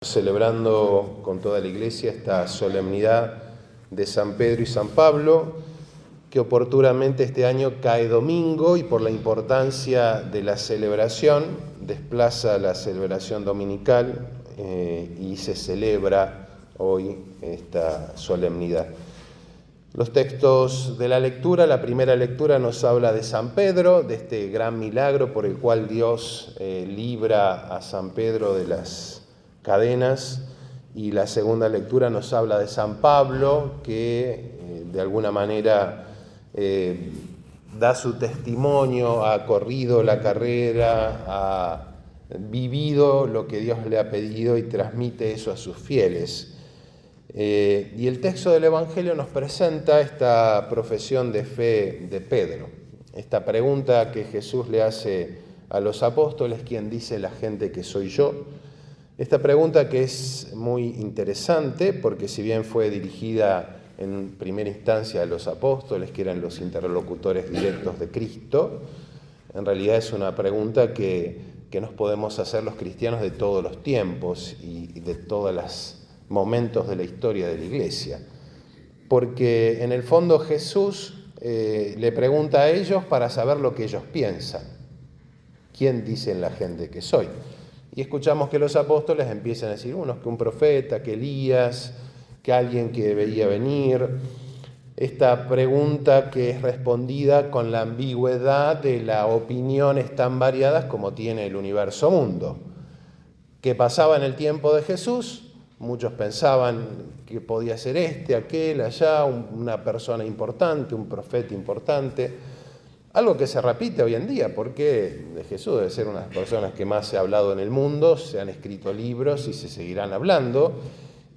Celebrando con toda la Iglesia esta solemnidad de San Pedro y San Pablo, que oportunamente este año cae domingo y por la importancia de la celebración desplaza la celebración dominical y se celebra hoy esta solemnidad. Los textos de la lectura, la primera lectura nos habla de San Pedro, de este gran milagro por el cual Dios libra a San Pedro de las cadenas, y la segunda lectura nos habla de San Pablo, que de alguna manera da su testimonio, ha corrido la carrera, ha vivido lo que Dios le ha pedido y transmite eso a sus fieles. Y el texto del Evangelio nos presenta esta profesión de fe de Pedro, esta pregunta que Jesús le hace a los apóstoles: ¿quién dice la gente que soy yo? Esta pregunta que es muy interesante porque si bien fue dirigida en primera instancia a los apóstoles, que eran los interlocutores directos de Cristo, en realidad es una pregunta que nos podemos hacer los cristianos de todos los tiempos y de todos los momentos de la historia de la Iglesia. Porque en el fondo Jesús le pregunta a ellos para saber lo que ellos piensan. ¿Quién dicen la gente que soy? Y escuchamos que los apóstoles empiezan a decir, unos que un profeta, que Elías, que alguien que veía venir. Esta pregunta que es respondida con la ambigüedad de las opiniones tan variadas como tiene el universo mundo. ¿Qué pasaba en el tiempo de Jesús? Muchos pensaban que podía ser aquel, allá, una persona importante, un profeta importante. Algo que se repite hoy en día, porque de Jesús debe ser una de las personas que más se ha hablado en el mundo, se han escrito libros y se seguirán hablando,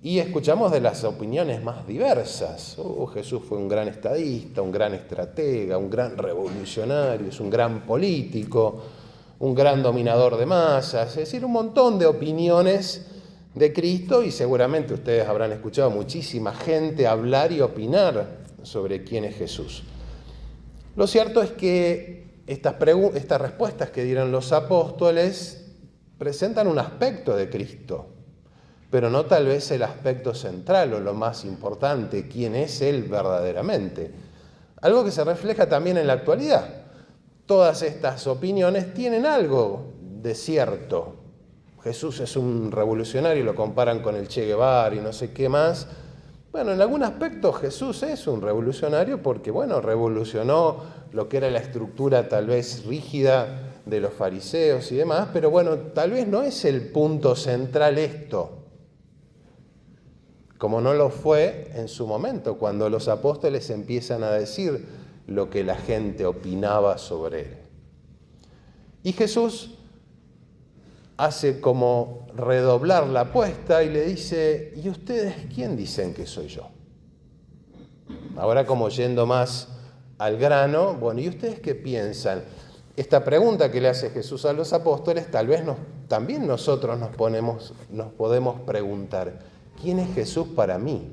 y escuchamos de las opiniones más diversas. Jesús fue un gran estadista, un gran estratega, un gran revolucionario, es un gran político, un gran dominador de masas, es decir, un montón de opiniones de Cristo, y seguramente ustedes habrán escuchado muchísima gente hablar y opinar sobre quién es Jesús. Lo cierto es que estas respuestas que dieron los apóstoles presentan un aspecto de Cristo, pero no tal vez el aspecto central o lo más importante, quién es Él verdaderamente. Algo que se refleja también en la actualidad. Todas estas opiniones tienen algo de cierto. Jesús es un revolucionario, lo comparan con el Che Guevara y no sé qué más. Bueno, en algún aspecto Jesús es un revolucionario porque, revolucionó lo que era la estructura tal vez rígida de los fariseos y demás, pero tal vez no es el punto central esto, como no lo fue en su momento, cuando los apóstoles empiezan a decir lo que la gente opinaba sobre él. Y Jesús hace como redoblar la apuesta y le dice, ¿y ustedes quién dicen que soy yo? Ahora como yendo más al grano, ¿y ustedes qué piensan? Esta pregunta que le hace Jesús a los apóstoles, tal vez también nosotros nos podemos preguntar, ¿quién es Jesús para mí?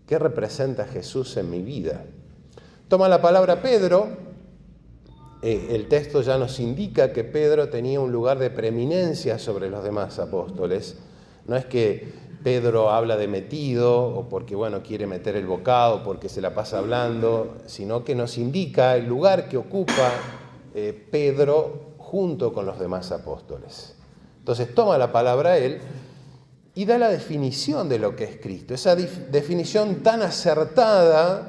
¿Qué representa Jesús en mi vida? Toma la palabra Pedro. El texto ya nos indica que Pedro tenía un lugar de preeminencia sobre los demás apóstoles. No es que Pedro habla de metido o porque quiere meter el bocado, porque se la pasa hablando, sino que nos indica el lugar que ocupa Pedro junto con los demás apóstoles. Entonces toma la palabra él y da la definición de lo que es Cristo, esa definición tan acertada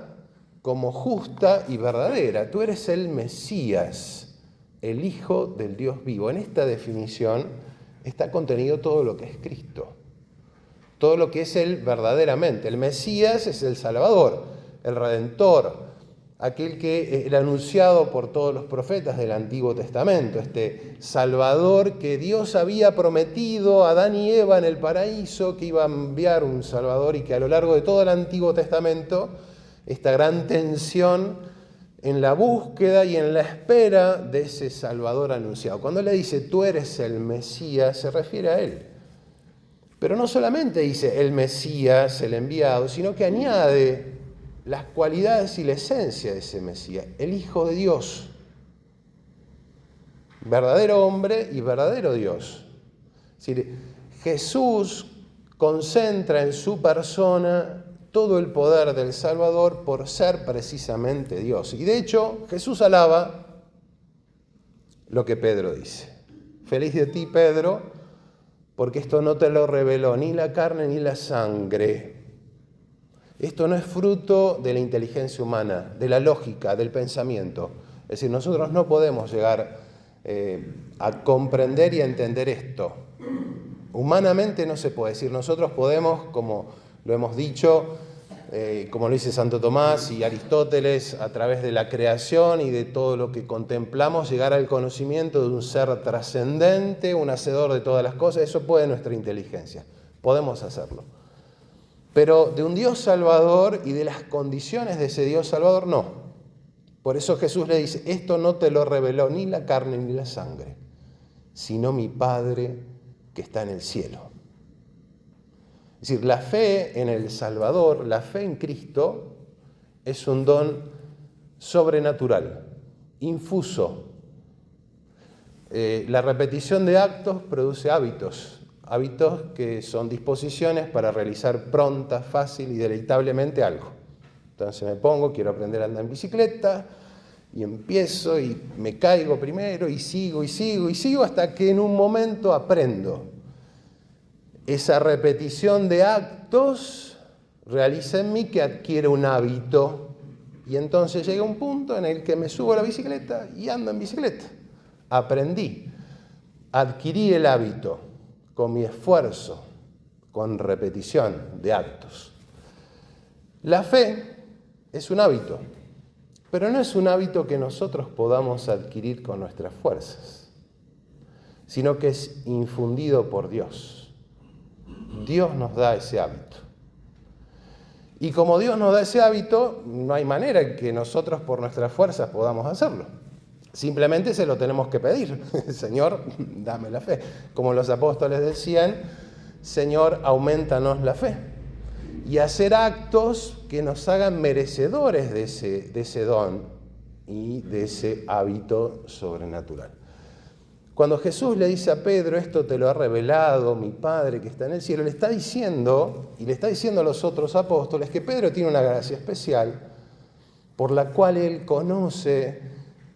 como justa y verdadera. Tú eres el Mesías, el Hijo del Dios vivo. En esta definición está contenido todo lo que es Cristo, todo lo que es Él verdaderamente. El Mesías es el Salvador, el Redentor, aquel que era anunciado por todos los profetas del Antiguo Testamento, este Salvador que Dios había prometido a Adán y Eva en el paraíso, que iba a enviar un Salvador, y que a lo largo de todo el Antiguo Testamento esta gran tensión en la búsqueda y en la espera de ese Salvador anunciado. Cuando le dice, tú eres el Mesías, se refiere a Él. Pero no solamente dice el Mesías, el enviado, sino que añade las cualidades y la esencia de ese Mesías, el Hijo de Dios, verdadero hombre y verdadero Dios. Es decir, Jesús concentra en su persona todo el poder del Salvador por ser precisamente Dios. Y de hecho, Jesús alaba lo que Pedro dice. Feliz de ti, Pedro, porque esto no te lo reveló ni la carne ni la sangre. Esto no es fruto de la inteligencia humana, de la lógica, del pensamiento. Es decir, nosotros no podemos llegar a comprender y a entender esto. Humanamente no se puede decir. Nosotros podemos, como lo hemos dicho, como lo dice Santo Tomás y Aristóteles, a través de la creación y de todo lo que contemplamos, llegar al conocimiento de un ser trascendente, un hacedor de todas las cosas. Eso puede nuestra inteligencia. Podemos hacerlo. Pero de un Dios salvador y de las condiciones de ese Dios salvador, no. Por eso Jesús le dice, esto no te lo reveló ni la carne ni la sangre, sino mi Padre que está en el cielo. Es decir, la fe en el Salvador, la fe en Cristo, es un don sobrenatural, infuso. La repetición de actos produce hábitos. Hábitos que son disposiciones para realizar pronta, fácil y deleitablemente algo. Entonces me pongo, quiero aprender a andar en bicicleta, y empiezo y me caigo primero y sigo hasta que en un momento aprendo. Esa repetición de actos realiza en mí que adquiere un hábito y entonces llega un punto en el que me subo a la bicicleta y ando en bicicleta. Aprendí, adquirí el hábito con mi esfuerzo, con repetición de actos. La fe es un hábito, pero no es un hábito que nosotros podamos adquirir con nuestras fuerzas, sino que es infundido por Dios. Dios nos da ese hábito. Y como Dios nos da ese hábito, no hay manera en que nosotros por nuestras fuerzas podamos hacerlo. Simplemente se lo tenemos que pedir. Señor, dame la fe. Como los apóstoles decían, Señor, aumentanos la fe. Y hacer actos que nos hagan merecedores de ese don y de ese hábito sobrenatural. Cuando Jesús le dice a Pedro, esto te lo ha revelado mi Padre que está en el cielo, le está diciendo, y le está diciendo a los otros apóstoles, que Pedro tiene una gracia especial por la cual él conoce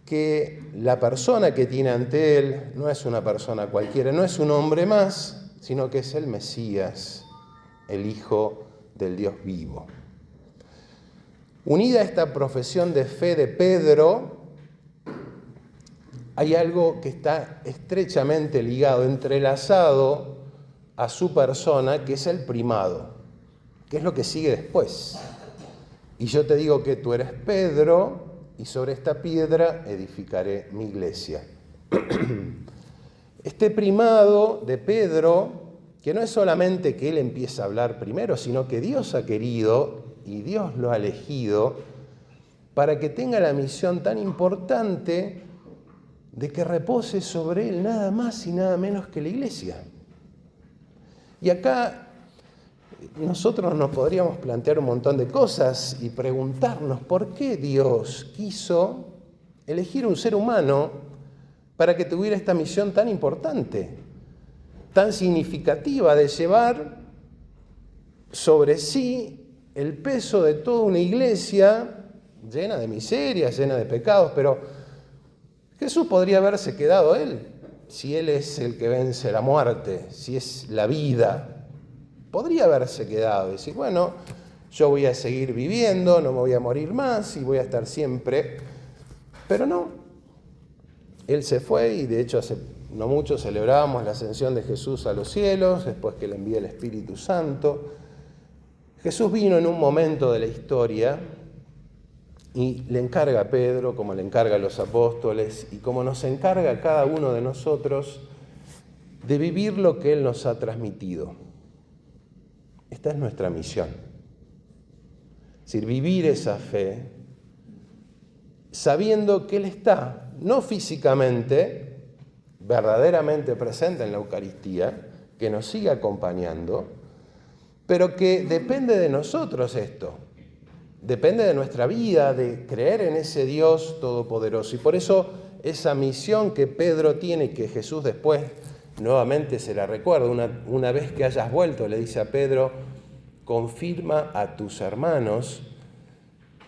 que la persona que tiene ante él no es una persona cualquiera, no es un hombre más, sino que es el Mesías, el Hijo del Dios vivo. Unida a esta profesión de fe de Pedro, hay algo que está estrechamente ligado, entrelazado a su persona, que es el primado, que es lo que sigue después. Y yo te digo que tú eres Pedro, y sobre esta piedra edificaré mi iglesia. Este primado de Pedro, que no es solamente que él empieza a hablar primero, sino que Dios ha querido y Dios lo ha elegido para que tenga la misión tan importante de que repose sobre él nada más y nada menos que la iglesia. Y acá nosotros nos podríamos plantear un montón de cosas y preguntarnos por qué Dios quiso elegir un ser humano para que tuviera esta misión tan importante, tan significativa de llevar sobre sí el peso de toda una iglesia llena de miserias, llena de pecados, pero Jesús podría haberse quedado él, si él es el que vence la muerte, si es la vida. Podría haberse quedado y decir, bueno, yo voy a seguir viviendo, no me voy a morir más y voy a estar siempre. Pero no, él se fue y de hecho hace no mucho celebrábamos la ascensión de Jesús a los cielos, después que le envía el Espíritu Santo. Jesús vino en un momento de la historia y le encarga a Pedro, como le encarga a los apóstoles, y como nos encarga a cada uno de nosotros, de vivir lo que Él nos ha transmitido. Esta es nuestra misión. Es decir, vivir esa fe, sabiendo que Él está, no físicamente, verdaderamente presente en la Eucaristía, que nos sigue acompañando, pero que depende de nosotros esto. Depende de nuestra vida, de creer en ese Dios todopoderoso. Y por eso esa misión que Pedro tiene y que Jesús después nuevamente se la recuerdo, una vez que hayas vuelto, le dice a Pedro, confirma a tus hermanos.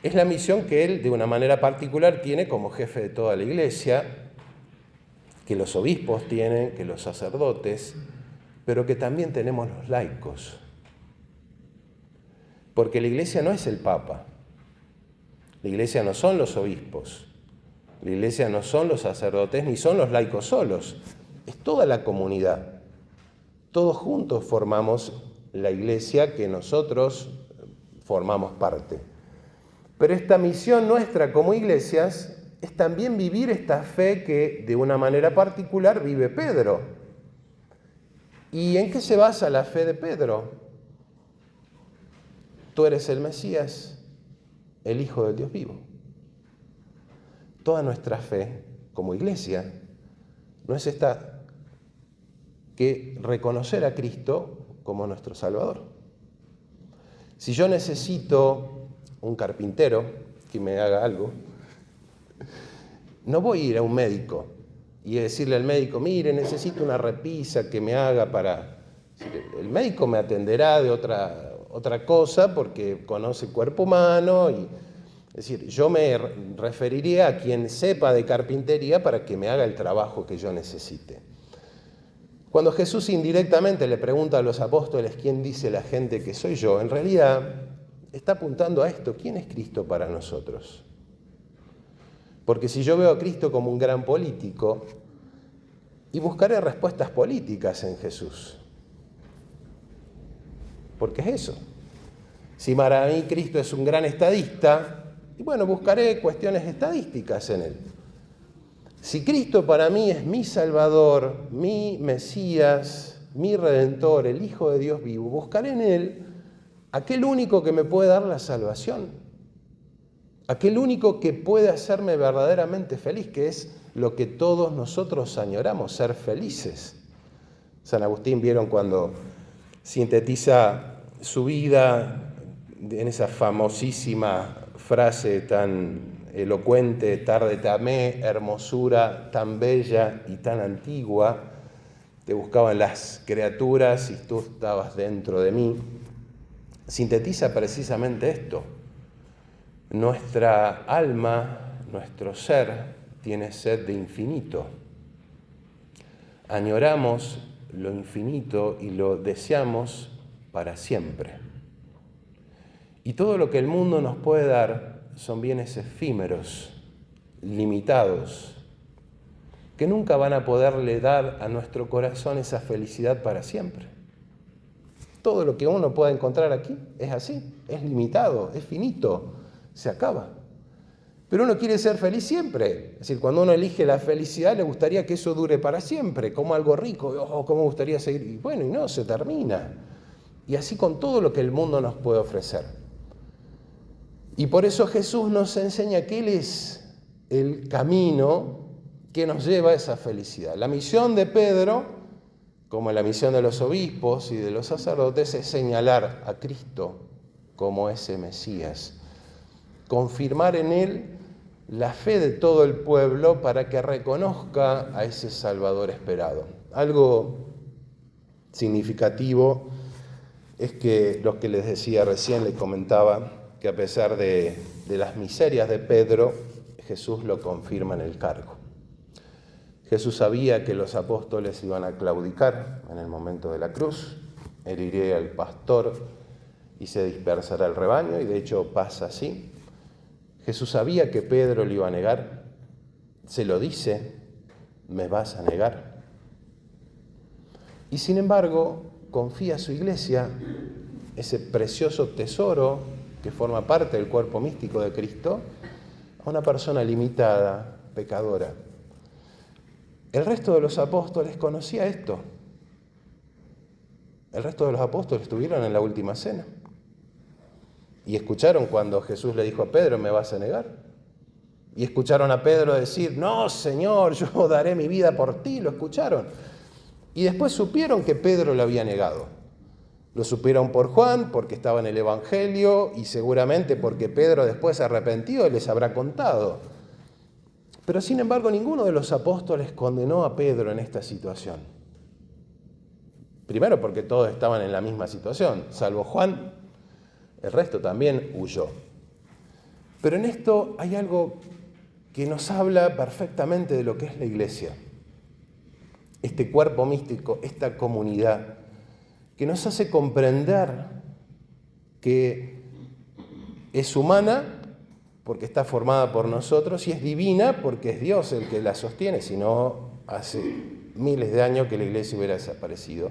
Es la misión que él, de una manera particular, tiene como jefe de toda la iglesia, que los obispos tienen, que los sacerdotes, pero que también tenemos los laicos. Porque la iglesia no es el Papa, la iglesia no son los obispos, la iglesia no son los sacerdotes, ni son los laicos solos, es toda la comunidad. Todos juntos formamos la iglesia que nosotros formamos parte. Pero esta misión nuestra como iglesias es también vivir esta fe que de una manera particular vive Pedro. ¿Y en qué se basa la fe de Pedro? Tú eres el Mesías, el Hijo del Dios vivo. Toda nuestra fe como iglesia no es esta que reconocer a Cristo como nuestro Salvador. Si yo necesito un carpintero que me haga algo, no voy a ir a un médico y decirle al médico, mire, necesito una repisa que me haga para... El médico me atenderá de otra cosa porque conoce el cuerpo humano. Es decir, yo me referiría a quien sepa de carpintería para que me haga el trabajo que yo necesite. Cuando Jesús indirectamente le pregunta a los apóstoles quién dice la gente que soy yo, en realidad está apuntando a esto. ¿Quién es Cristo para nosotros? Porque si yo veo a Cristo como un gran político, y buscaré respuestas políticas en Jesús. Porque es eso. Si para mí Cristo es un gran estadista, y bueno, buscaré cuestiones estadísticas en él. Si Cristo para mí es mi Salvador, mi Mesías, mi Redentor, el Hijo de Dios vivo, buscaré en él aquel único que me puede dar la salvación, aquel único que puede hacerme verdaderamente feliz, que es lo que todos nosotros añoramos, ser felices. San Agustín, ¿vieron cuando sintetiza su vida en esa famosísima frase tan elocuente, tarde te amé, hermosura tan bella y tan antigua, te buscaban las criaturas y tú estabas dentro de mí? Sintetiza precisamente esto. Nuestra alma, nuestro ser, tiene sed de infinito. Añoramos lo infinito y lo deseamos para siempre. Y todo lo que el mundo nos puede dar son bienes efímeros, limitados, que nunca van a poderle dar a nuestro corazón esa felicidad para siempre. Todo lo que uno pueda encontrar aquí es así, es limitado, es finito, se acaba. Pero uno quiere ser feliz siempre. Es decir, cuando uno elige la felicidad, le gustaría que eso dure para siempre, como algo rico. Oh, ¿cómo me gustaría seguir? Y bueno, y no, se termina. Y así con todo lo que el mundo nos puede ofrecer. Y por eso Jesús nos enseña que Él es el camino que nos lleva a esa felicidad. La misión de Pedro, como la misión de los obispos y de los sacerdotes, es señalar a Cristo como ese Mesías. Confirmar en Él la fe de todo el pueblo para que reconozca a ese Salvador esperado. Algo significativo es que lo que les decía recién, les comentaba, que a pesar de las miserias de Pedro, Jesús lo confirma en el cargo. Jesús sabía que los apóstoles iban a claudicar en el momento de la cruz, heriré al pastor y se dispersará el rebaño, y de hecho pasa así. Jesús sabía que Pedro le iba a negar, se lo dice, me vas a negar. Y sin embargo, confía a su iglesia, ese precioso tesoro que forma parte del cuerpo místico de Cristo, a una persona limitada, pecadora. El resto de los apóstoles conocía esto. El resto de los apóstoles estuvieron en la última cena. Y escucharon cuando Jesús le dijo a Pedro, ¿me vas a negar? Y escucharon a Pedro decir, no, Señor, yo daré mi vida por ti. Lo escucharon. Y después supieron que Pedro lo había negado. Lo supieron por Juan, porque estaba en el Evangelio, y seguramente porque Pedro después arrepentido les habrá contado. Pero sin embargo, ninguno de los apóstoles condenó a Pedro en esta situación. Primero porque todos estaban en la misma situación, salvo Juan, el resto también huyó. Pero en esto hay algo que nos habla perfectamente de lo que es la iglesia. Este cuerpo místico, esta comunidad, que nos hace comprender que es humana porque está formada por nosotros y es divina porque es Dios el que la sostiene, si no hace miles de años que la iglesia hubiera desaparecido.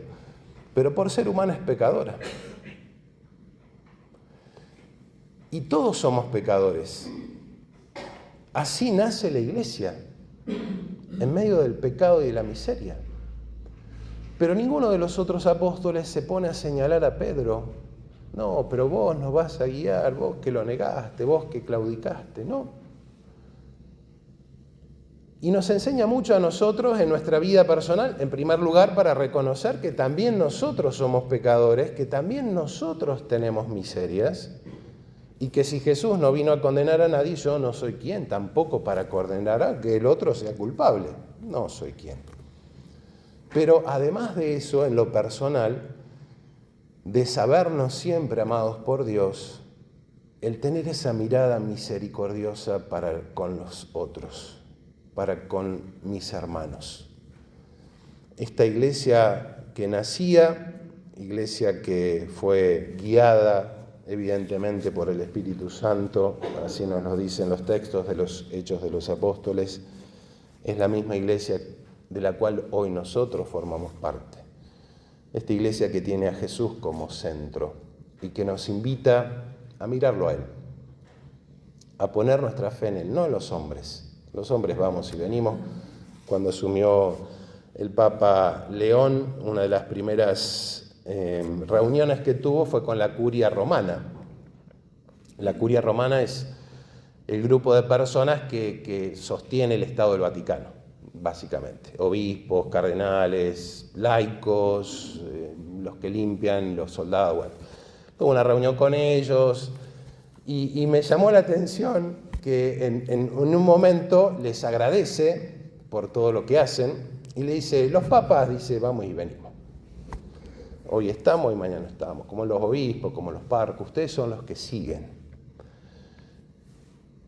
Pero por ser humana es pecadora. Y todos somos pecadores. Así nace la iglesia, en medio del pecado y de la miseria. Pero ninguno de los otros apóstoles se pone a señalar a Pedro. No, pero vos nos vas a guiar, vos que lo negaste, vos que claudicaste, no. Y nos enseña mucho a nosotros en nuestra vida personal, en primer lugar, para reconocer que también nosotros somos pecadores, que también nosotros tenemos miserias, y que si Jesús no vino a condenar a nadie, yo no soy quien, tampoco para condenar a que el otro sea culpable. No soy quien. Pero además de eso, en lo personal, de sabernos siempre amados por Dios, el tener esa mirada misericordiosa para con los otros, para con mis hermanos. Esta iglesia que nacía, iglesia que fue guiada evidentemente por el Espíritu Santo, así nos lo dicen los textos de los Hechos de los Apóstoles, es la misma iglesia de la cual hoy nosotros formamos parte. Esta iglesia que tiene a Jesús como centro y que nos invita a mirarlo a Él, a poner nuestra fe en Él, no en los hombres. Los hombres vamos y venimos. Cuando asumió el Papa León, una de las primeras reuniones que tuvo fue con la Curia Romana. La Curia Romana es el grupo de personas que sostiene el Estado del Vaticano, básicamente. Obispos, cardenales, laicos, los que limpian, los soldados. Bueno, tuve una reunión con ellos y me llamó la atención que en un momento les agradece por todo lo que hacen y le dice, los papas, dice, vamos y venimos. Hoy estamos y mañana estamos, como los obispos, como los párrocos, ustedes son los que siguen.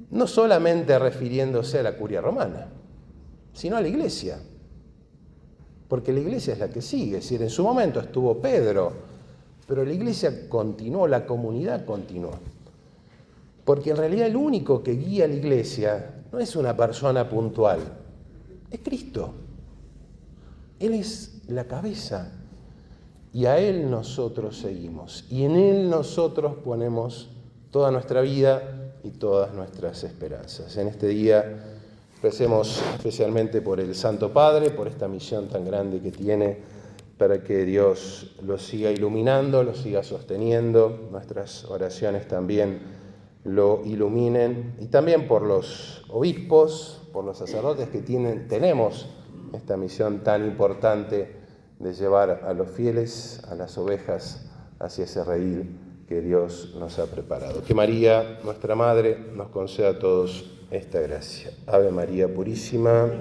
No solamente refiriéndose a la Curia Romana, sino a la iglesia. Porque la iglesia es la que sigue. Es decir, en su momento estuvo Pedro, pero la iglesia continuó, la comunidad continuó. Porque en realidad el único que guía a la iglesia no es una persona puntual, es Cristo. Él es la cabeza. Y a Él nosotros seguimos. Y en Él nosotros ponemos toda nuestra vida y todas nuestras esperanzas. En este día recemos especialmente por el Santo Padre, por esta misión tan grande que tiene, para que Dios lo siga iluminando, lo siga sosteniendo. Nuestras oraciones también lo iluminen. Y también por los obispos, por los sacerdotes que tenemos esta misión tan importante de llevar a los fieles, a las ovejas, hacia ese redil que Dios nos ha preparado. Que María, nuestra Madre, nos conceda a todos esta gracia. Ave María Purísima.